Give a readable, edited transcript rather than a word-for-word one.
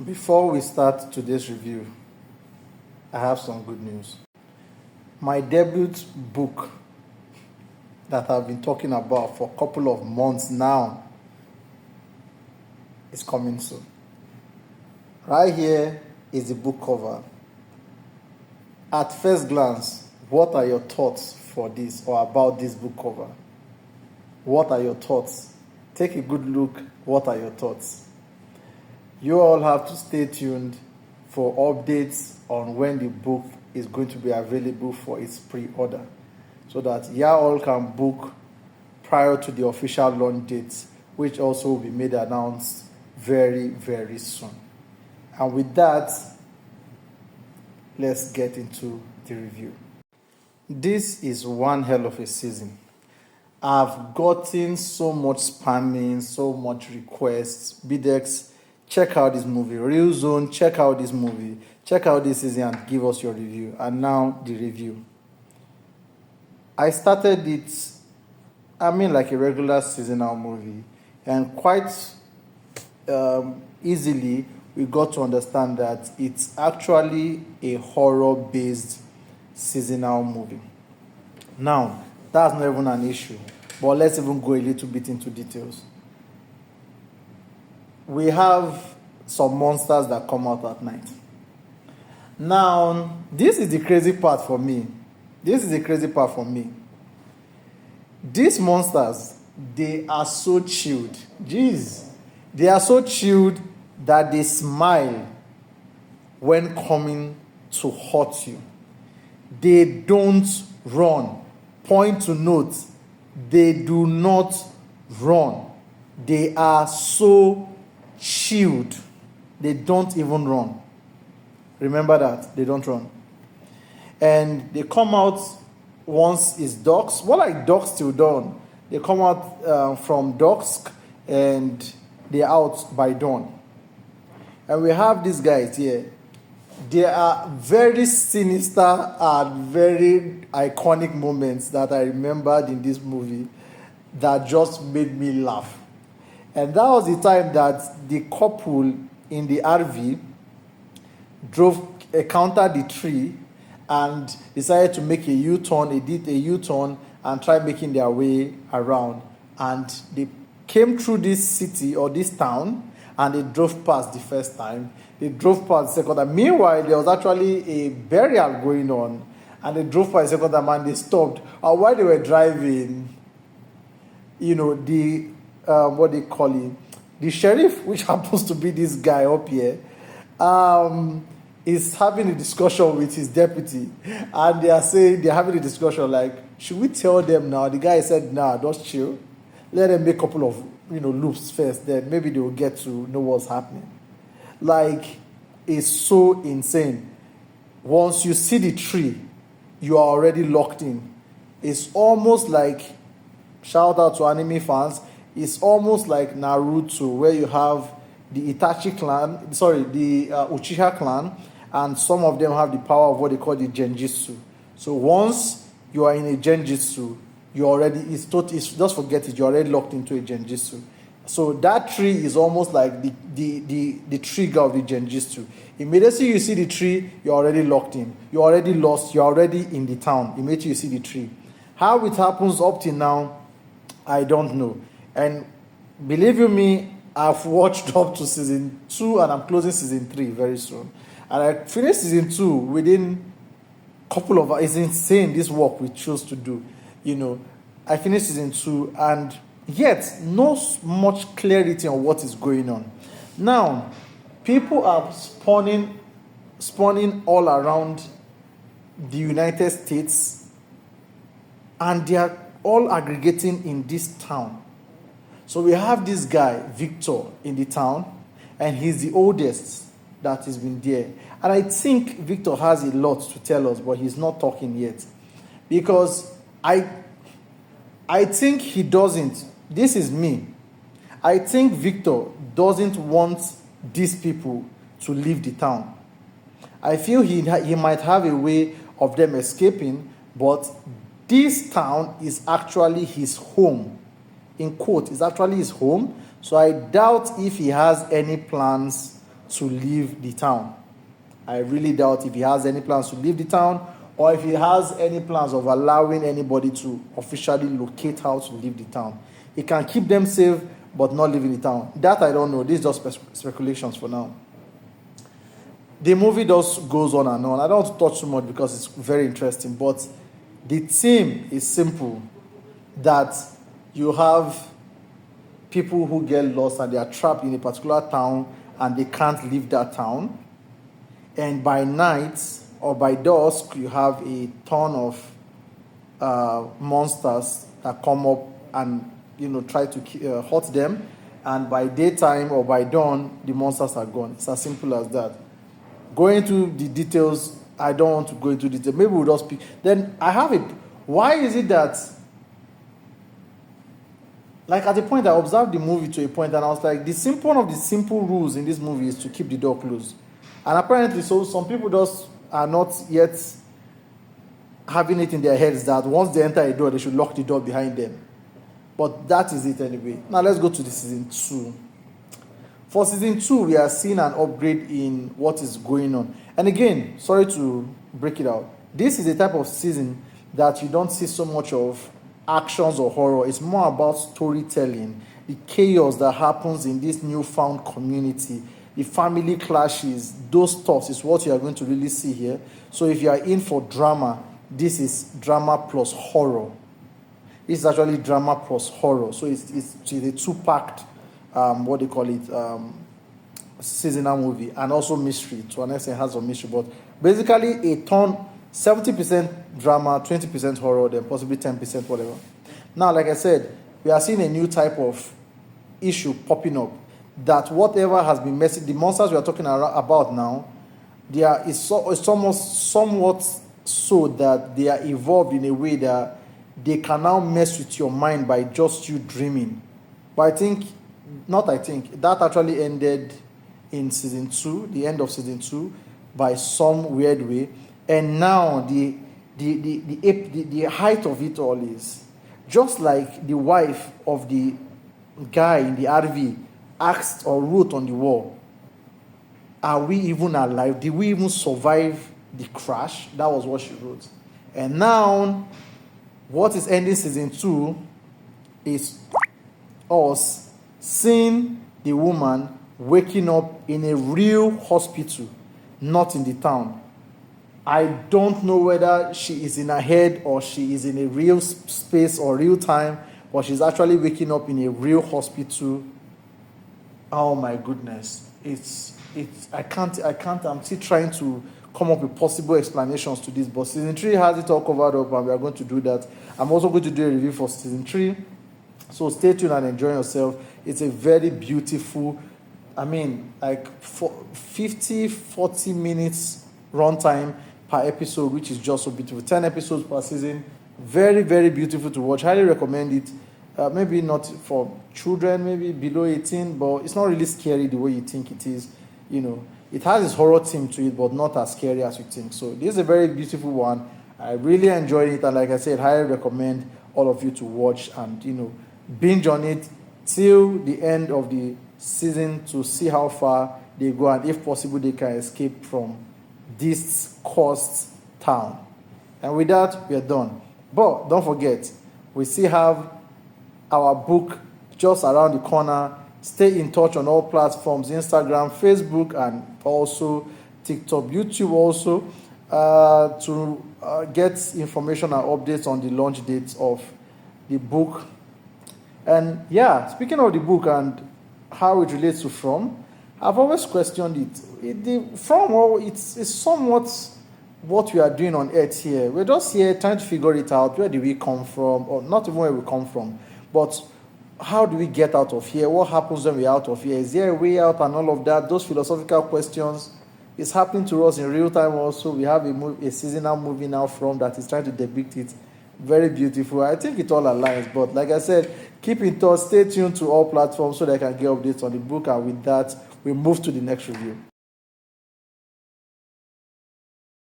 Before we start today's review, I have some good news. My debut book that I've been talking about for a couple of months now is coming soon. Right here is the book cover. At first glance, what are your thoughts for this or about this book cover? What are your thoughts? Take a good look. What are your thoughts? You all have to stay tuned for updates on when the book is going to be available for its pre-order, so that you all can book prior to the official launch dates, which also will be made announced very, very soon. And with that, let's get into the review. This is one hell of a season. I've gotten so much spamming, so much requests. BDEX, check out this movie. Real Zone, check out this movie. Check out this season and give us your review. And now the review. I started it, like a regular seasonal movie. And quite easily, we got to understand that it's actually a horror-based seasonal movie. Now, that's not even an issue. But let's even go a little bit into details. We have some monsters that come out at night. Now, this is the crazy part for me. These monsters, they are so chilled. Jeez. They are so chilled that they smile when coming to hurt you. They don't run. Point to note, they do not run. They are so chilled. They don't even run. Remember that. They don't run. And they come out once it's dusk. Well, like dusk till dawn. They come out from dusk and they're out by dawn. And we have these guys here. There are very sinister and very iconic moments that I remembered in this movie that just made me laugh. And that was the time that the couple in the RV encountered the tree and decided to make a U-turn. They did a U-turn and tried making their way around. And they came through this city or this town and they drove past the first time. They drove past the second time. Meanwhile, there was actually a burial going on. And they drove past the second time and they stopped. And while they were driving, the sheriff, which happens to be this guy up here, is having a discussion with his deputy. And they're having a discussion like, should we tell them now? The guy said, nah, just chill. Let them make a couple of, loops first. Then maybe they will get to know what's happening. Like, it's so insane. Once you see the tree, you are already locked in. It's almost like, shout out to anime fans, it's almost like Naruto, where you have the Uchiha clan, and some of them have the power of what they call the Genjutsu. So once you are in a Genjutsu, just forget it, you're already locked into a Genjutsu. So that tree is almost like the trigger of the Genjutsu. Immediately you see the tree, you're already locked in. You're already lost. You're already in the town. Immediately you see the tree. How it happens up till now, I don't know. And believe you me, I've watched up to season 2 and I'm closing season 3 very soon. And I finished season 2 within a couple of hours. It's insane, this work we chose to do. I finished season 2 and yet no much clarity on what is going on. Now, people are spawning all around the United States and they are all aggregating in this town. So we have this guy, Victor, in the town, and he's the oldest that has been there. And I think Victor has a lot to tell us, but he's not talking yet. Because I think he doesn't. This is me. I think Victor doesn't want these people to leave the town. I feel he might have a way of them escaping, but this town is actually his home. In quote, it's actually his home. So I doubt if he has any plans to leave the town. I really doubt if he has any plans to leave the town, or if he has any plans of allowing anybody to officially locate how to leave the town. He can keep them safe, but not leaving the town. That I don't know. This is just speculations for now. The movie just goes on and on. I don't want to touch too much because it's very interesting, but the theme is simple, that you have people who get lost and they are trapped in a particular town and they can't leave that town. And by night or by dusk, you have a ton of monsters that come up and try to hurt them. And by daytime or by dawn, the monsters are gone. It's as simple as that. Going into the details, I don't want to go into detail. Maybe we'll just speak. Then I have it. Why is it that, like at a point, I observed the movie to a point and I was like, one of the simple rules in this movie is to keep the door closed. And apparently, so some people just are not yet having it in their heads that once they enter a door, they should lock the door behind them. But that is it anyway. Now let's go to the season 2. For season 2, we are seeing an upgrade in what is going on. And again, sorry to break it out. This is a type of season that you don't see so much of actions or horror. It's more about storytelling, the chaos that happens in this newfound community, the family clashes, those stuff is what you are going to really see here. So if you are in for drama, this is drama plus horror. This is actually drama plus horror. So it's a two-packed, seasonal movie, and also mystery. To an extent, it has some mystery, but basically a ton, 70% drama, 20% horror, then possibly 10% whatever. Now, like I said, we are seeing a new type of issue popping up, that whatever has been messy, the monsters we are talking about now, it's almost somewhat so that they are evolved in a way that they can now mess with your mind by just you dreaming. But that actually ended in season 2, the end of season 2, by some weird way. And now the height of it all is just like the wife of the guy in the RV asked or wrote on the wall, "Are we even alive? Did we even survive the crash?" That was what she wrote. And now, what is ending season 2 is us seeing the woman waking up in a real hospital, not in the town. I don't know whether she is in her head or she is in a real space or real time, but she's actually waking up in a real hospital. Oh my goodness. I can't, I'm still trying to come up with possible explanations to this, but season 3 has it all covered up and we are going to do that. I'm also going to do a review for season 3. So stay tuned and enjoy yourself. It's a very beautiful, 40 minutes runtime per episode, which is just so beautiful. 10 episodes per season. Very, very beautiful to watch. Highly recommend it. Maybe not for children, maybe below 18, but it's not really scary the way you think it is. It has its horror theme to it, but not as scary as you think. So this is a very beautiful one. I really enjoyed it, and like I said, highly recommend all of you to watch and binge on it till the end of the season to see how far they go, and if possible they can escape from this cursed town. And with that, we are done. But don't forget, we still have our book just around the corner. Stay in touch on all platforms, Instagram, Facebook, and also TikTok, YouTube also, to get information and updates on the launch dates of the book. And yeah, speaking of the book and how it relates to From, I've always questioned it. It's somewhat what we are doing on Earth here. We're just here trying to figure it out. Where do we come from? Or not even where we come from, but how do we get out of here? What happens when we're out of here? Is there a way out and all of that? Those philosophical questions is happening to us in real time also. We have a seasonal movie now From that is trying to depict it. Very beautiful. I think it all aligns. But like I said, keep in touch. Stay tuned to all platforms so that I can get updates on the book. And with that, we move to the next review.